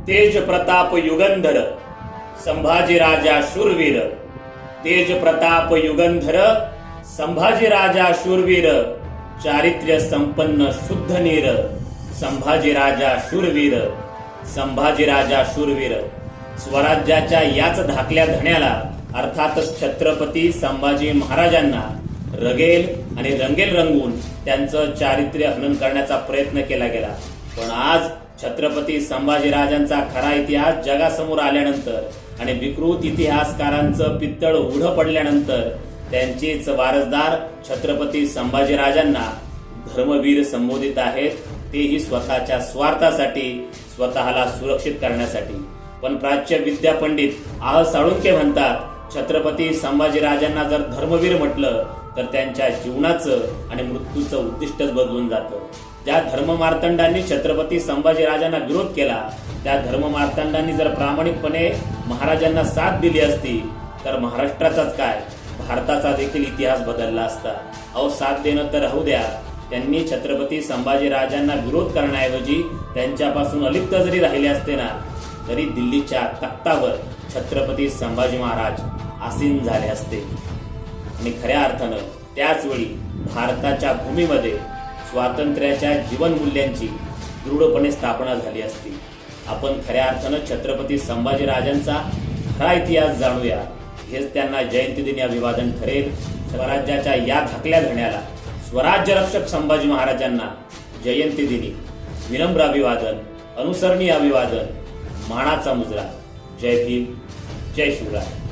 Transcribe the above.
तेज प्रताप युगंधर संभाजी राजा शूरवीर, तेज प्रताप युगंधर संभाजी राजा शूरवीर, चारित्र्य संपन्न शुद्ध नीर संभाजी राजा शूरवीर, संभाजी राजा शूरवीर. स्वराज्याच्या याच धाकल्या धण्याला अर्थातच छत्रपती संभाजी महाराजांना रगेल आणि रंगेल रंगवून त्यांचं चारित्र्य हनन करण्याचा प्रयत्न केला गेला. पण आज छत्रपती संभाजीराजांचा खरा इतिहास जगासमोर आल्यानंतर आणि विकृत इतिहासकारांचं पित्तळ उघडं पडल्यानंतर त्यांचेच वारसदार छत्रपती संभाजीराजांना धर्मवीर संबोधित आहेत, तेही स्वतःच्या स्वार्थासाठी, स्वतःला सुरक्षित करण्यासाठी. पण प्राच्य विद्या पंडित आह साळुंके म्हणतात, छत्रपती संभाजीराजांना जर धर्मवीर म्हटलं तर त्यांच्या जीवनाचं आणि मृत्यूचं उद्दिष्टच बदलून जातं. ज्या धर्ममार्तंडांनी छत्रपती संभाजीराजांना विरोध केला, त्या धर्ममार्तंडांनी जर प्रामाणिकपणे महाराजांना साथ दिली असती तर महाराष्ट्राचाच काय, भारताचा देखील इतिहास बदलला असता. अहो, साथ देणं तर राहू द्या, त्यांनी छत्रपती संभाजीराजांना विरोध करण्याऐवजी त्यांच्यापासून अलिप्त जरी राहिले असते ना, तरी दिल्लीच्या तख्तावर छत्रपती संभाजी महाराज आसीन झाले असते. आणि खऱ्या अर्थानं त्याच वेळी भारताच्या भूमीमध्ये स्वातंत्र्याच्या जीवनमूल्यांची दृढपणे स्थापना झाली असती. आपण खऱ्या अर्थानं छत्रपती संभाजीराजांचा खरा इतिहास जाणूया, हेच त्यांना जयंतीदिनी अभिवादन ठरेल. स्वराज्याच्या या धाकल्या धण्याला, स्वराज्य रक्षक संभाजी महाराजांना जयंतीदिनी विनम्र अभिवादन, अनुसरणीय अभिवादन, मानाचा मुजरा. जय भीम, जय शिवराय.